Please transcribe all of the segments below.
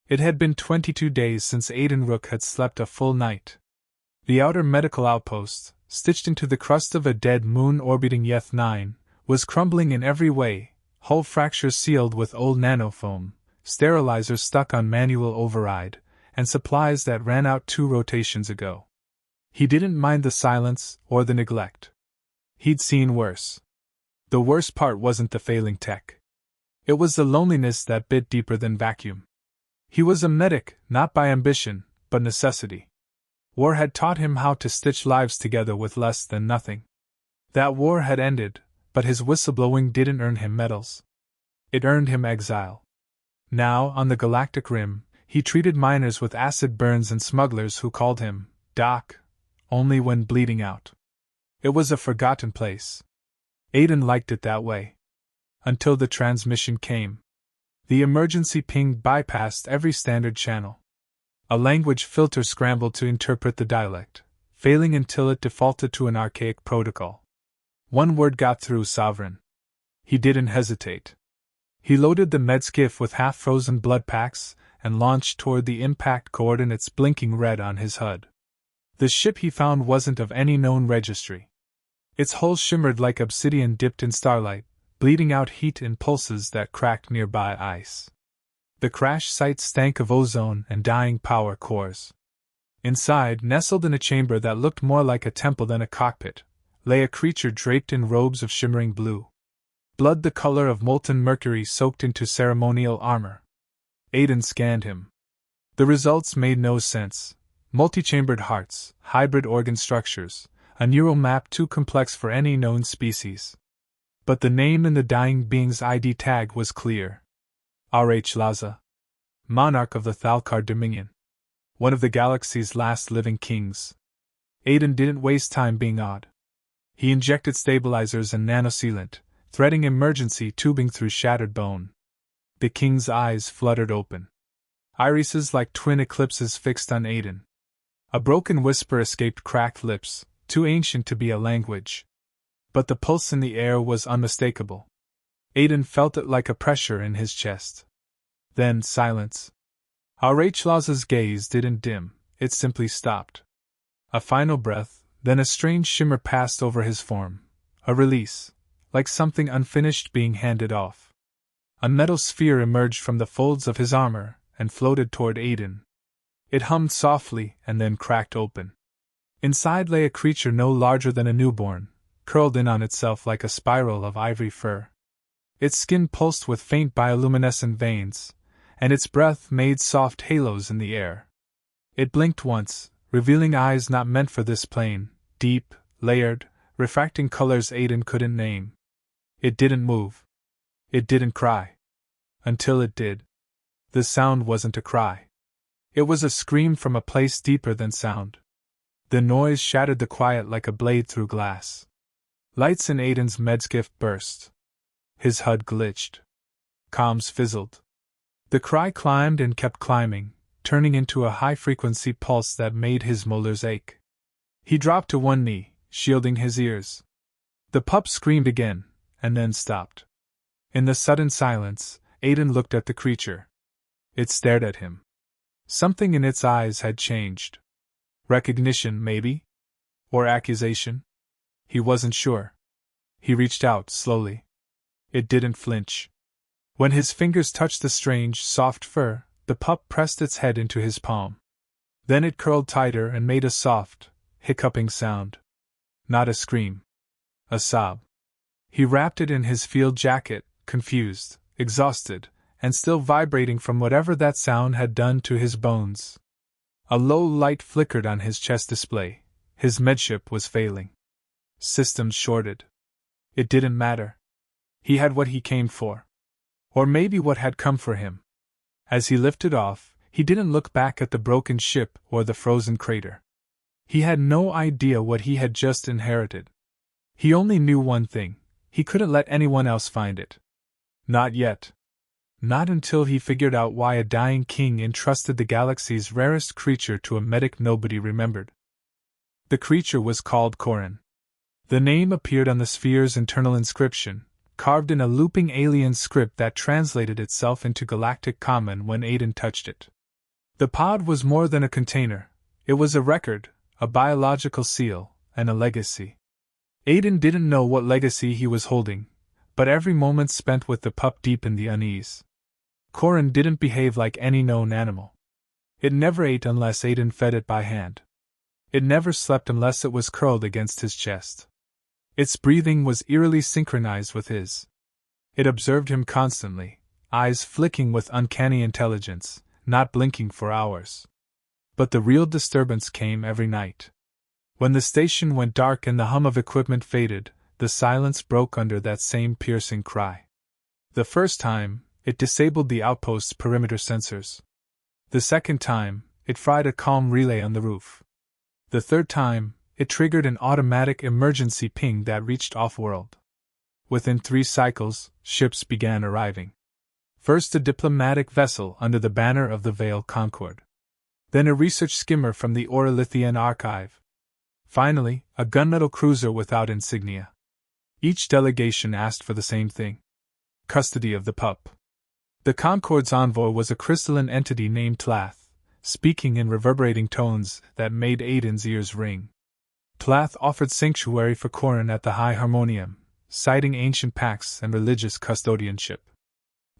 It had been 22 days since Aiden Rook had slept a full night. The outer medical outpost, stitched into the crust of a dead moon orbiting Yeth 9, was crumbling in every way, hull fractures sealed with old nanofoam, sterilizers stuck on manual override, and supplies that ran out 2 rotations ago. He didn't mind the silence or the neglect. He'd seen worse. The worst part wasn't the failing tech. It was the loneliness that bit deeper than vacuum. He was a medic, not by ambition, but necessity. War had taught him how to stitch lives together with less than nothing. That war had ended, but his whistleblowing didn't earn him medals. It earned him exile. Now, on the Galactic rim, he treated miners with acid burns and smugglers who called him Doc only when bleeding out. It was a forgotten place. Aiden liked it that way. Until the transmission came. The emergency ping bypassed every standard channel. A language filter scrambled to interpret the dialect, failing until it defaulted to an archaic protocol. One word got through: sovereign. He didn't hesitate. He loaded the medskiff with half-frozen blood packs and launched toward the impact coordinates blinking red on his HUD. The ship he found wasn't of any known registry. Its hull shimmered like obsidian dipped in starlight, bleeding out heat in pulses that cracked nearby ice. The crash site stank of ozone and dying power cores. Inside, nestled in a chamber that looked more like a temple than a cockpit, lay a creature draped in robes of shimmering blue. Blood the color of molten mercury soaked into ceremonial armor. Aiden scanned him. The results made no sense. Multi-chambered hearts, hybrid organ structures, a neural map too complex for any known species. But the name in the dying being's ID tag was clear. R.H. Laza. Monarch of the Thalkar Dominion. One of the galaxy's last living kings. Aiden didn't waste time being odd. He injected stabilizers and nanosealant, threading emergency tubing through shattered bone. The king's eyes fluttered open. Irises like twin eclipses fixed on Aiden. A broken whisper escaped cracked lips, too ancient to be a language. But the pulse in the air was unmistakable. Aiden felt it like a pressure in his chest. Then silence. R.H. Laza's gaze didn't dim, it simply stopped. A final breath, then a strange shimmer passed over his form. A release, like something unfinished being handed off. A metal sphere emerged from the folds of his armor and floated toward Aiden. It hummed softly and then cracked open. Inside lay a creature no larger than a newborn, curled in on itself like a spiral of ivory fur. Its skin pulsed with faint bioluminescent veins, and its breath made soft halos in the air. It blinked once, revealing eyes not meant for this plane, deep, layered, refracting colors Aiden couldn't name. It didn't move. It didn't cry. Until it did. The sound wasn't a cry. It was a scream from a place deeper than sound. The noise shattered the quiet like a blade through glass. Lights in Aiden's medskiff burst. His HUD glitched. Comms fizzled. The cry climbed and kept climbing, turning into a high-frequency pulse that made his molars ache. He dropped to one knee, shielding his ears. The pup screamed again, and then stopped. In the sudden silence, Aiden looked at the creature. It stared at him. Something in its eyes had changed. Recognition, maybe? Or accusation? He wasn't sure. He reached out slowly. It didn't flinch. When his fingers touched the strange, soft fur, the pup pressed its head into his palm. Then it curled tighter and made a soft, hiccuping sound. Not a scream. A sob. He wrapped it in his field jacket, confused, exhausted, and still vibrating from whatever that sound had done to his bones. A low light flickered on his chest display. His medship was failing. Systems shorted. It didn't matter. He had what he came for. Or maybe what had come for him. As he lifted off, he didn't look back at the broken ship or the frozen crater. He had no idea what he had just inherited. He only knew one thing: he couldn't let anyone else find it. Not yet. Not until he figured out why a dying king entrusted the galaxy's rarest creature to a medic nobody remembered. The creature was called Corin. The name appeared on the sphere's internal inscription, carved in a looping alien script that translated itself into Galactic Common when Aiden touched it. The pod was more than a container. It was a record, a biological seal, and a legacy. Aiden didn't know what legacy he was holding, but every moment spent with the pup deepened the unease. Corin didn't behave like any known animal. It never ate unless Aiden fed it by hand. It never slept unless it was curled against his chest. Its breathing was eerily synchronized with his. It observed him constantly, eyes flicking with uncanny intelligence, not blinking for hours. But the real disturbance came every night. When the station went dark and the hum of equipment faded, the silence broke under that same piercing cry. The first time, it disabled the outpost's perimeter sensors. The second time, it fried a calm relay on the roof. The third time, it triggered an automatic emergency ping that reached off-world. Within 3 cycles, ships began arriving. First a diplomatic vessel under the banner of the Vale Concord. Then a research skimmer from the Orolithian archive. Finally, a gunmetal cruiser without insignia. Each delegation asked for the same thing: custody of the pup. The Concord's envoy was a crystalline entity named Tlath, speaking in reverberating tones that made Aiden's ears ring. Tlath offered sanctuary for Corin at the High Harmonium, citing ancient pacts and religious custodianship.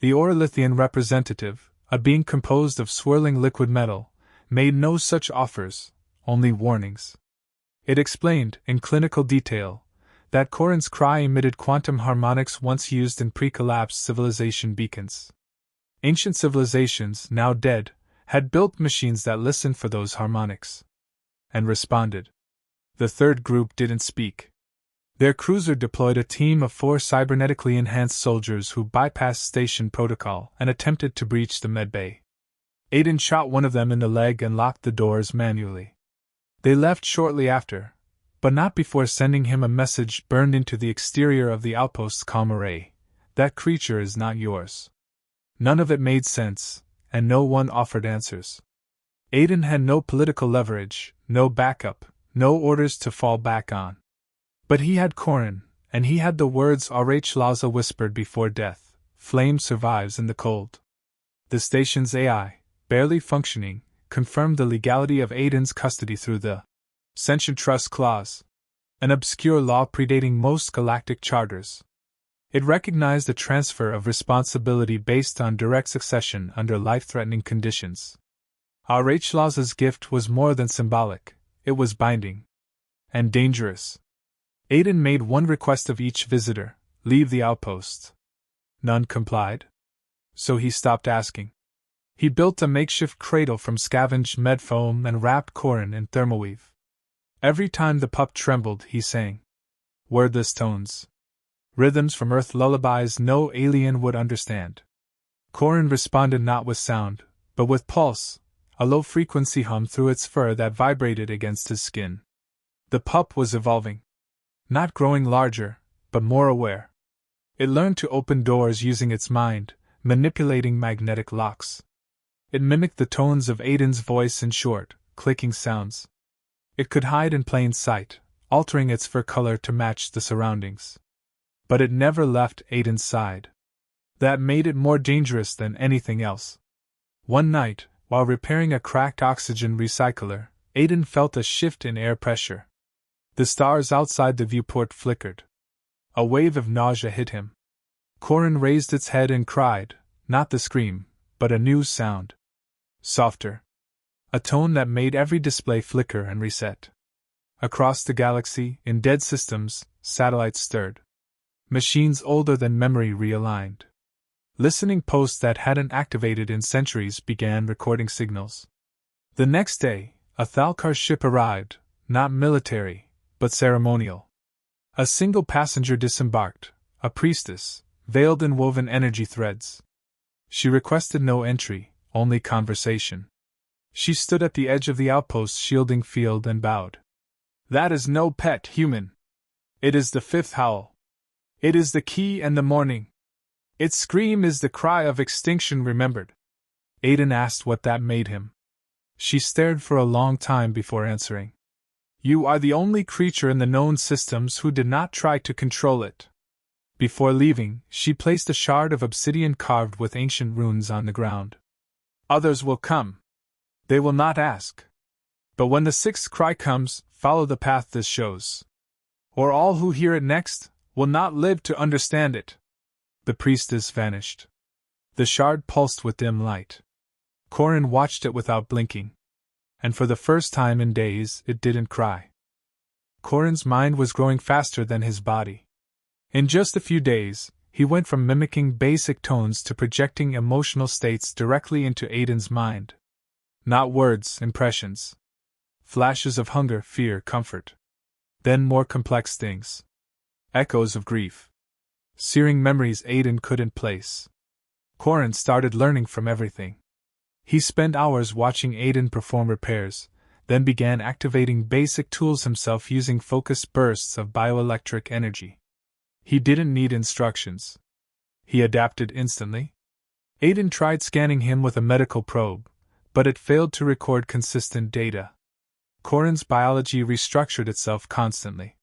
The Orolithian representative, a being composed of swirling liquid metal, made no such offers, only warnings. It explained, in clinical detail, that Corin's cry emitted quantum harmonics once used in pre-collapse civilization beacons. Ancient civilizations, now dead, had built machines that listened for those harmonics and responded. The third group didn't speak. Their cruiser deployed a team of 4 cybernetically enhanced soldiers who bypassed station protocol and attempted to breach the medbay. Aiden shot one of them in the leg and locked the doors manually. They left shortly after, but not before sending him a message burned into the exterior of the outpost's comm array: that creature is not yours. None of it made sense, and no one offered answers. Aiden had no political leverage, no backup, no orders to fall back on. But he had Corin, and he had the words Arach Laza whispered before death: flame survives in the cold. The station's AI, barely functioning, confirmed the legality of Aiden's custody through the Sentient Trust Clause, an obscure law predating most galactic charters. It recognized a transfer of responsibility based on direct succession under life-threatening conditions. Arach Laza's gift was more than symbolic, it was binding. And dangerous. Aiden made one request of each visitor: leave the outpost. None complied. So he stopped asking. He built a makeshift cradle from scavenged med foam and wrapped Corin in thermoweave. Every time the pup trembled, he sang wordless tones. Rhythms from Earth lullabies no alien would understand. Corin responded not with sound, but with pulse, a low-frequency hum through its fur that vibrated against his skin. The pup was evolving. Not growing larger, but more aware. It learned to open doors using its mind, manipulating magnetic locks. It mimicked the tones of Aiden's voice in short, clicking sounds. It could hide in plain sight, altering its fur color to match the surroundings. But it never left Aiden's side. That made it more dangerous than anything else. One night, while repairing a cracked oxygen recycler, Aiden felt a shift in air pressure. The stars outside the viewport flickered. A wave of nausea hit him. Corin raised its head and cried, not the scream, but a new sound. Softer. A tone that made every display flicker and reset. Across the galaxy, in dead systems, satellites stirred. Machines older than memory realigned. Listening posts that hadn't activated in centuries began recording signals. The next day, a Thalkar ship arrived, not military, but ceremonial. A single passenger disembarked, a priestess, veiled in woven energy threads. She requested no entry, only conversation. She stood at the edge of the outpost's shielding field and bowed. That is no pet human. It is the fifth howl. It is the key and the morning. Its scream is the cry of extinction remembered. Aiden asked what that made him. She stared for a long time before answering. You are the only creature in the known systems who did not try to control it. Before leaving, she placed a shard of obsidian carved with ancient runes on the ground. Others will come. They will not ask. But when the sixth cry comes, follow the path this shows. Or all who hear it next will not live to understand it. The priestess vanished. The shard pulsed with dim light. Corin watched it without blinking. And for the first time in days, it didn't cry. Corin's mind was growing faster than his body. In just a few days, he went from mimicking basic tones to projecting emotional states directly into Aiden's mind. Not words, impressions. Flashes of hunger, fear, comfort. Then more complex things. Echoes of grief. Searing memories Aiden couldn't place. Corin started learning from everything. He spent hours watching Aiden perform repairs, then began activating basic tools himself using focused bursts of bioelectric energy. He didn't need instructions. He adapted instantly. Aiden tried scanning him with a medical probe, but it failed to record consistent data. Corin's biology restructured itself constantly.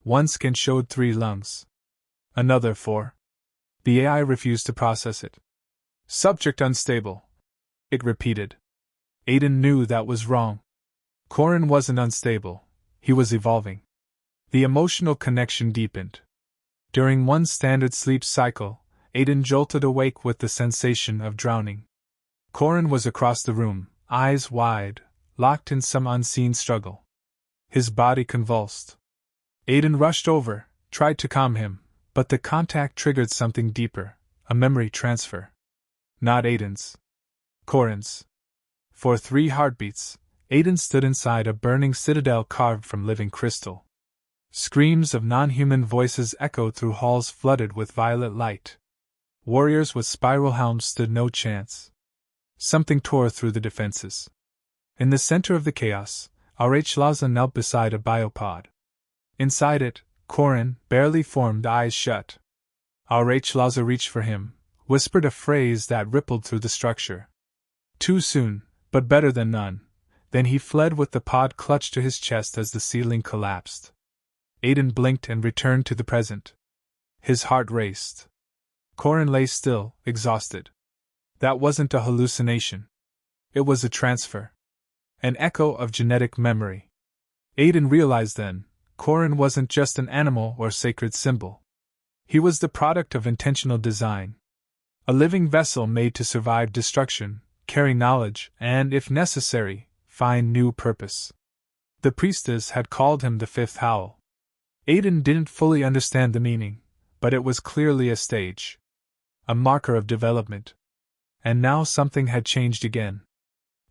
One skin showed 3 lungs. Another 4. The AI refused to process it. Subject unstable. It repeated. Aiden knew that was wrong. Corin wasn't unstable, he was evolving. The emotional connection deepened. During one standard sleep cycle, Aiden jolted awake with the sensation of drowning. Corin was across the room, eyes wide, locked in some unseen struggle. His body convulsed. Aiden rushed over, tried to calm him, but the contact triggered something deeper, a memory transfer. Not Aiden's. Corin's. For 3 heartbeats, Aiden stood inside a burning citadel carved from living crystal. Screams of non-human voices echoed through halls flooded with violet light. Warriors with spiral helms stood no chance. Something tore through the defenses. In the center of the chaos, Laza knelt beside a biopod. Inside it, Corin, barely formed, eyes shut. Laza reached for him, whispered a phrase that rippled through the structure. Too soon, but better than none. Then he fled with the pod clutched to his chest as the ceiling collapsed. Aiden blinked and returned to the present. His heart raced. Corin lay still, exhausted. That wasn't a hallucination. It was a transfer. An echo of genetic memory. Aiden realized then, Corin wasn't just an animal or sacred symbol. He was the product of intentional design. A living vessel made to survive destruction, carry knowledge, and, if necessary, find new purpose. The priestess had called him the fifth howl. Aiden didn't fully understand the meaning, but it was clearly a stage. A marker of development. And now something had changed again.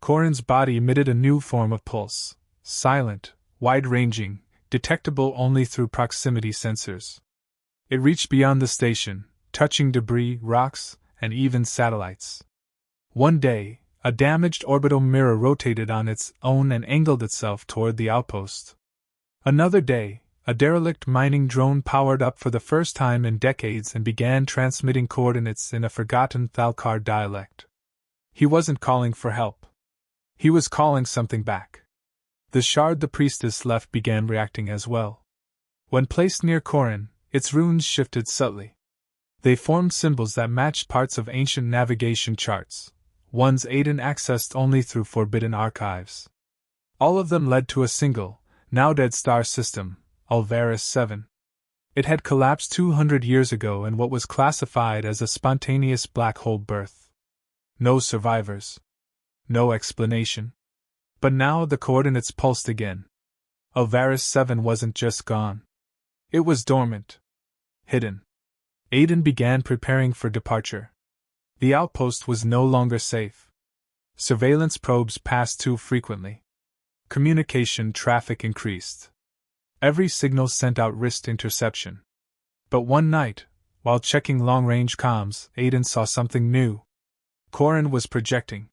Corin's body emitted a new form of pulse, silent, wide-ranging, detectable only through proximity sensors. It reached beyond the station, touching debris, rocks, and even satellites. One day, a damaged orbital mirror rotated on its own and angled itself toward the outpost. Another day, a derelict mining drone powered up for the first time in decades and began transmitting coordinates in a forgotten Thalkar dialect. He wasn't calling for help. He was calling something back. The shard the priestess left began reacting as well. When placed near Corin, its runes shifted subtly. They formed symbols that matched parts of ancient navigation charts, ones Aiden accessed only through forbidden archives. All of them led to a single, now dead star system, Alvaris 7. It had collapsed 200 years ago in what was classified as a spontaneous black hole birth. No survivors. No explanation. But now the coordinates pulsed again. Alvaris 7 wasn't just gone. It was dormant. Hidden. Aiden began preparing for departure. The outpost was no longer safe. Surveillance probes passed too frequently. Communication traffic increased. Every signal sent out risked interception. But one night, while checking long-range comms, Aiden saw something new. Corin was projecting.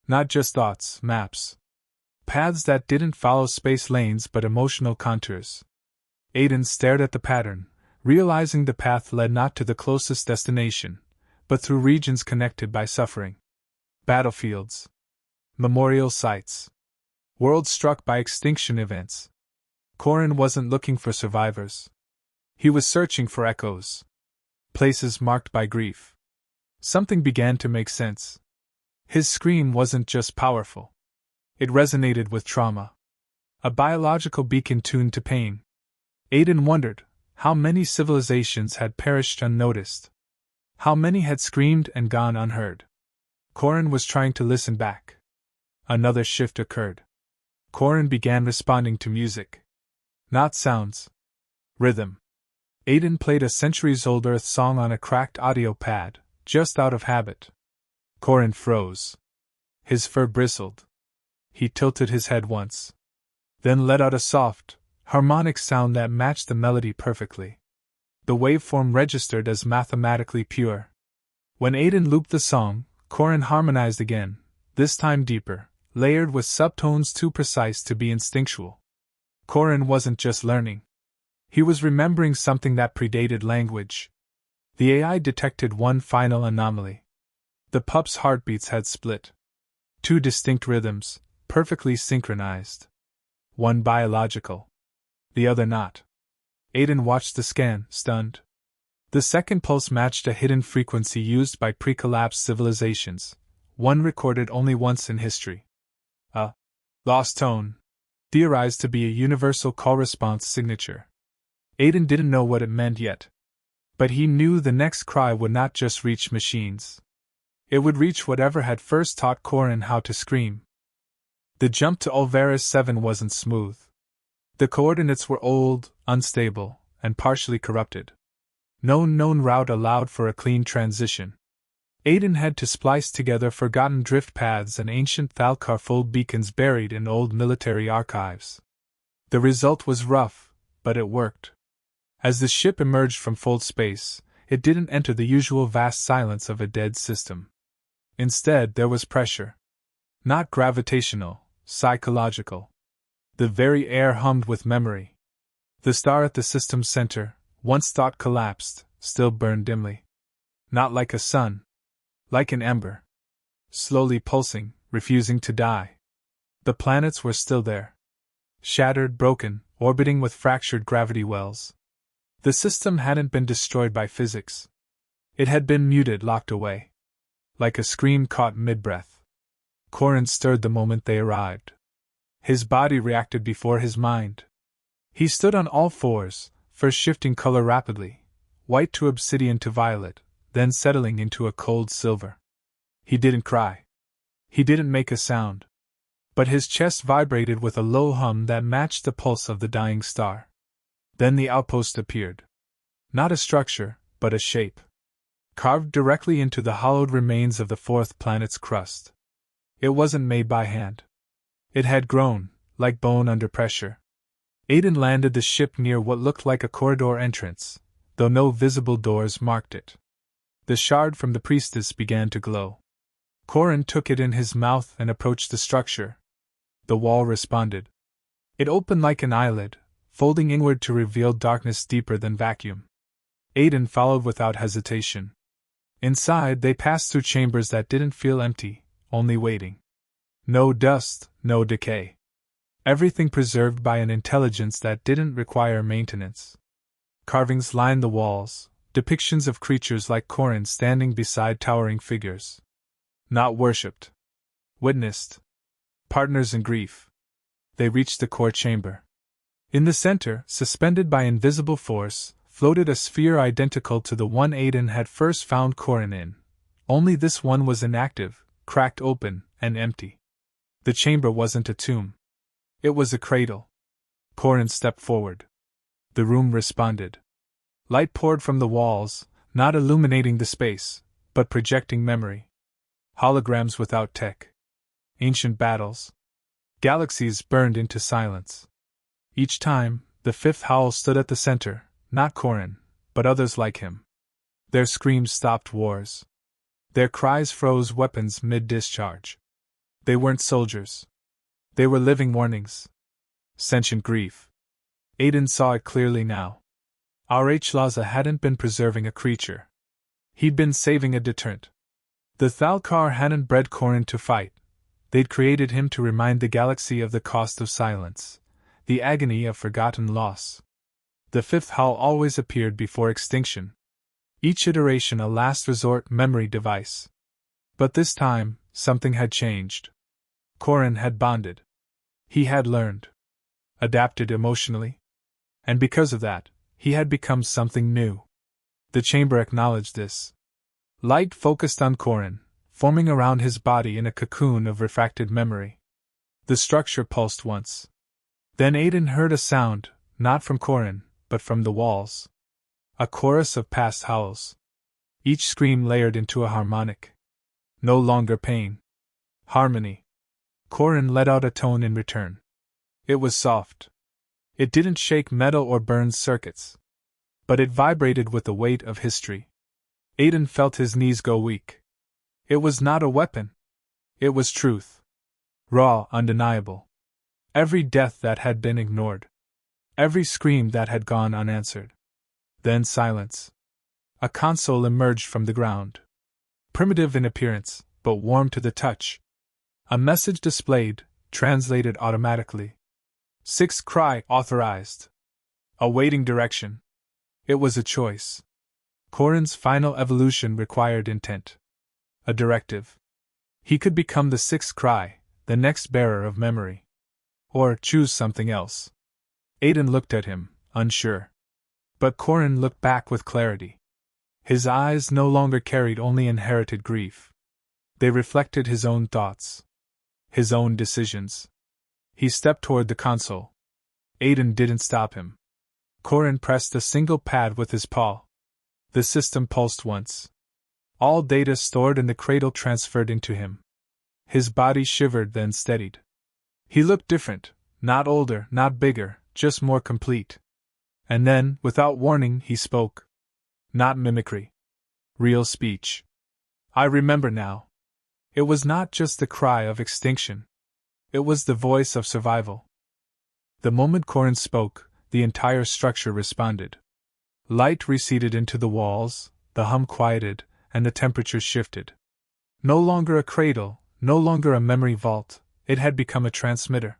Not just thoughts, maps. Paths that didn't follow space lanes but emotional contours. Aiden stared at the pattern, realizing the path led not to the closest destination, but through regions connected by suffering. Battlefields. Memorial sites. Worlds struck by extinction events. Corin wasn't looking for survivors. He was searching for echoes. Places marked by grief. Something began to make sense. His screen wasn't just powerful. It resonated with trauma. A biological beacon tuned to pain. Aiden wondered how many civilizations had perished unnoticed. How many had screamed and gone unheard. Corin was trying to listen back. Another shift occurred. Corin began responding to music. Not sounds. Rhythm. Aiden played a centuries-old Earth song on a cracked audio pad, just out of habit. Corin froze. His fur bristled. He tilted his head once. Then let out a soft, harmonic sound that matched the melody perfectly. The waveform registered as mathematically pure. When Aiden looped the song, Corin harmonized again, this time deeper, layered with subtones too precise to be instinctual. Corin wasn't just learning. He was remembering something that predated language. The AI detected one final anomaly. The pup's heartbeats had split. Two distinct rhythms, perfectly synchronized. One biological. The other not. Aiden watched the scan, stunned. The second pulse matched a hidden frequency used by pre-collapsed civilizations, one recorded only once in history. A lost tone, theorized to be a universal call-response signature. Aiden didn't know what it meant yet. But he knew the next cry would not just reach machines. It would reach whatever had first taught Corin how to scream. The jump to Ulvaris 7 wasn't smooth. The coordinates were old, unstable, and partially corrupted. No known route allowed for a clean transition. Aiden had to splice together forgotten drift paths and ancient Thalkar fold beacons buried in old military archives. The result was rough, but it worked. As the ship emerged from fold space, it didn't enter the usual vast silence of a dead system. Instead, there was pressure. Not gravitational, psychological. The very air hummed with memory. The star at the system's center, once thought collapsed, still burned dimly. Not like a sun. Like an ember. Slowly pulsing, refusing to die. The planets were still there. Shattered, broken, orbiting with fractured gravity wells. The system hadn't been destroyed by physics. It had been muted, locked away. Like a scream caught mid-breath. Corin stirred the moment they arrived. His body reacted before his mind. He stood on all fours, first shifting color rapidly, white to obsidian to violet, then settling into a cold silver. He didn't cry. He didn't make a sound. But his chest vibrated with a low hum that matched the pulse of the dying star. Then the outpost appeared. Not a structure, but a shape. Carved directly into the hollowed remains of the fourth planet's crust. It wasn't made by hand. It had grown, like bone under pressure. Aiden landed the ship near what looked like a corridor entrance, though no visible doors marked it. The shard from the priestess began to glow. Corin took it in his mouth and approached the structure. The wall responded. It opened like an eyelid, folding inward to reveal darkness deeper than vacuum. Aiden followed without hesitation. Inside, they passed through chambers that didn't feel empty, only waiting. No dust, no decay. Everything preserved by an intelligence that didn't require maintenance. Carvings lined the walls, depictions of creatures like Corin standing beside towering figures. Not worshipped. Witnessed. Partners in grief. They reached the core chamber. In the center, suspended by invisible force, floated a sphere identical to the one Aiden had first found Corin in. Only this one was inactive, cracked open, and empty. The chamber wasn't a tomb. It was a cradle. Corin stepped forward. The room responded. Light poured from the walls, not illuminating the space, but projecting memory. Holograms without tech. Ancient battles. Galaxies burned into silence. Each time, the fifth howl stood at the center, not Corin, but others like him. Their screams stopped wars. Their cries froze weapons mid-discharge. They weren't soldiers. They were living warnings. Sentient grief. Aiden saw it clearly now. Laza hadn't been preserving a creature. He'd been saving a deterrent. The Thalkar hadn't bred Corin to fight. They'd created him to remind the galaxy of the cost of silence, the agony of forgotten loss. The fifth howl always appeared before extinction. Each iteration a last resort memory device. But this time, something had changed. Corin had bonded. He had learned. Adapted emotionally. And because of that, he had become something new. The chamber acknowledged this. Light focused on Corin, forming around his body in a cocoon of refracted memory. The structure pulsed once. Then Aiden heard a sound, not from Corin, but from the walls. A chorus of past howls. Each scream layered into a harmonic. No longer pain. Harmony. Corin let out a tone in return. It was soft. It didn't shake metal or burn circuits. But it vibrated with the weight of history. Aiden felt his knees go weak. It was not a weapon. It was truth. Raw, undeniable. Every death that had been ignored. Every scream that had gone unanswered. Then silence. A console emerged from the ground. Primitive in appearance, but warm to the touch. A message displayed, translated automatically. 6 Cry authorized. Awaiting direction. It was a choice. Corin's final evolution required intent. A directive. He could become the 6th Cry, the next bearer of memory. Or choose something else. Aiden looked at him, unsure. But Corin looked back with clarity. His eyes no longer carried only inherited grief. They reflected his own thoughts. His own decisions. He stepped toward the console. Aiden didn't stop him. Corin pressed a single pad with his paw. The system pulsed once. All data stored in the cradle transferred into him. His body shivered, then steadied. He looked different, not older, not bigger, just more complete. And then, without warning, he spoke. Not mimicry. Real speech. I remember now. It was not just the cry of extinction. It was the voice of survival. The moment Corin spoke, the entire structure responded. Light receded into the walls, the hum quieted, and the temperature shifted. No longer a cradle, no longer a memory vault, it had become a transmitter.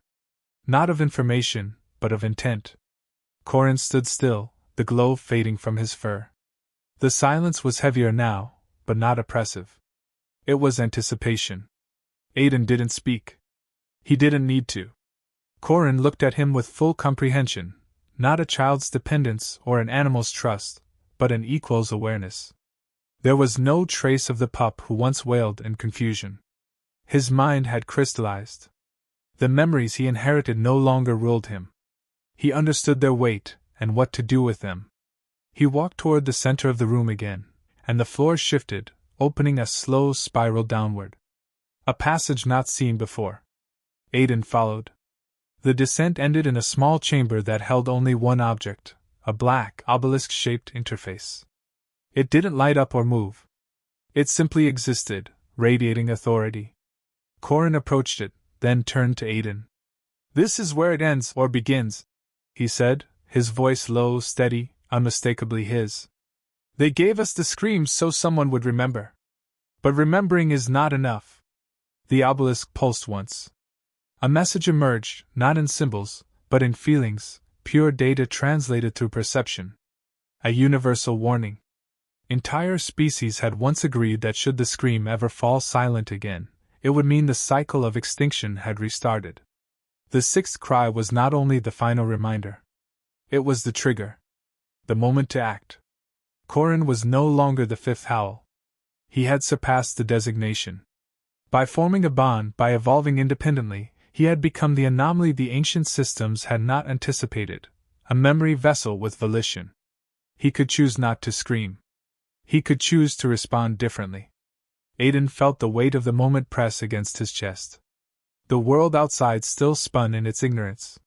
Not of information, but of intent. Corin stood still, the glow fading from his fur. The silence was heavier now, but not oppressive. It was anticipation. Aiden didn't speak. He didn't need to. Corin looked at him with full comprehension, not a child's dependence or an animal's trust, but an equal's awareness. There was no trace of the pup who once wailed in confusion. His mind had crystallized. The memories he inherited no longer ruled him. He understood their weight and what to do with them. He walked toward the center of the room again, and the floor shifted, opening a slow spiral downward. A passage not seen before. Aiden followed. The descent ended in a small chamber that held only one object, a black, obelisk-shaped interface. It didn't light up or move. It simply existed, radiating authority. Corin approached it, then turned to Aiden. "This is where it ends or begins," he said, his voice low, steady, unmistakably his. "They gave us the screams so someone would remember. But remembering is not enough." The obelisk pulsed once. A message emerged, not in symbols, but in feelings, pure data translated through perception. A universal warning. Entire species had once agreed that should the scream ever fall silent again, it would mean the cycle of extinction had restarted. The 6th cry was not only the final reminder. It was the trigger. The moment to act. Corin was no longer the 5th howl. He had surpassed the designation. By forming a bond, by evolving independently, he had become the anomaly the ancient systems had not anticipated, a memory vessel with volition. He could choose not to scream. He could choose to respond differently. Aiden felt the weight of the moment press against his chest. The world outside still spun in its ignorance.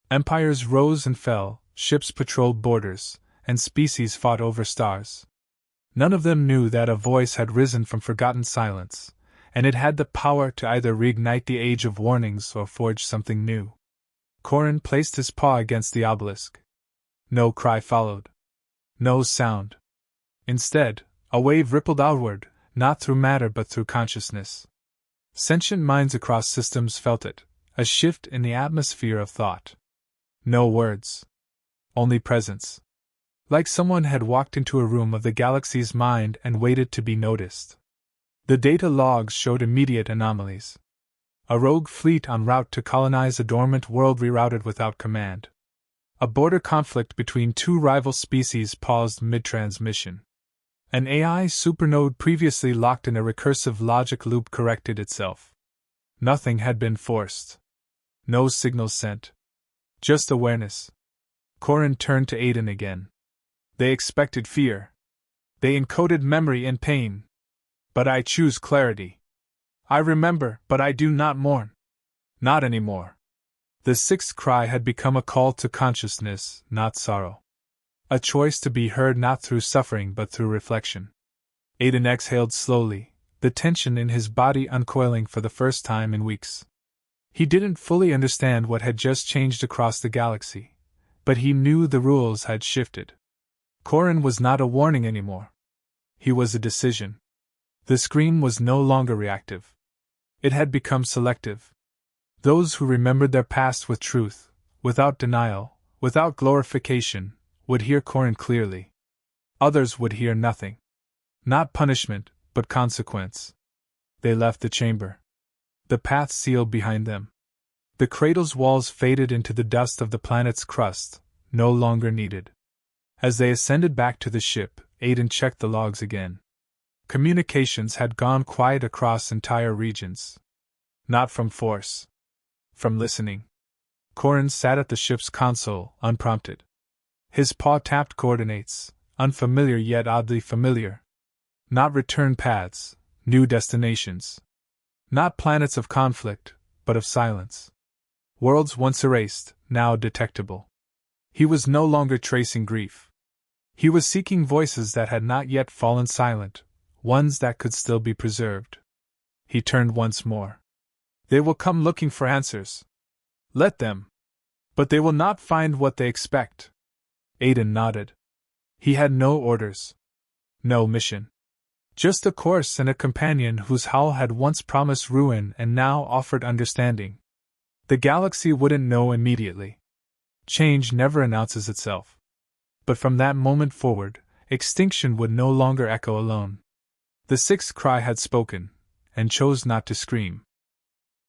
Empires rose and fell, ships patrolled borders, and species fought over stars. None of them knew that a voice had risen from forgotten silence, and it had the power to either reignite the age of warnings or forge something new. Corin placed his paw against the obelisk. No cry followed. No sound. Instead, a wave rippled outward, not through matter but through consciousness. Sentient minds across systems felt it, a shift in the atmosphere of thought. No words. Only presence. Like someone had walked into a room of the galaxy's mind and waited to be noticed. The data logs showed immediate anomalies. A rogue fleet en route to colonize a dormant world rerouted without command. A border conflict between two rival species paused mid-transmission. An AI supernode previously locked in a recursive logic loop corrected itself. Nothing had been forced. No signals sent. Just awareness. Corin turned to Aiden again. They expected fear. They encoded memory and pain. But I choose clarity. I remember, but I do not mourn. Not anymore. The sixth cry had become a call to consciousness, not sorrow. A choice to be heard not through suffering but through reflection. Aiden exhaled slowly, the tension in his body uncoiling for the first time in weeks. He didn't fully understand what had just changed across the galaxy, but he knew the rules had shifted. Corin was not a warning anymore. He was a decision. The scream was no longer reactive. It had become selective. Those who remembered their past with truth, without denial, without glorification, would hear Corin clearly. Others would hear nothing. Not punishment, but consequence. They left the chamber. The path sealed behind them. The cradle's walls faded into the dust of the planet's crust, no longer needed. As they ascended back to the ship, Aiden checked the logs again. Communications had gone quiet across entire regions. Not from force. From listening. Corin sat at the ship's console, unprompted. His paw tapped coordinates, unfamiliar yet oddly familiar. Not return paths, new destinations. Not planets of conflict, but of silence. Worlds once erased, now detectable. He was no longer tracing grief. He was seeking voices that had not yet fallen silent, ones that could still be preserved. He turned once more. They will come looking for answers. Let them. But they will not find what they expect. Aiden nodded. He had no orders. No mission. Just a course and a companion whose howl had once promised ruin and now offered understanding. The galaxy wouldn't know immediately. Change never announces itself. But from that moment forward, extinction would no longer echo alone. The sixth cry had spoken, and chose not to scream.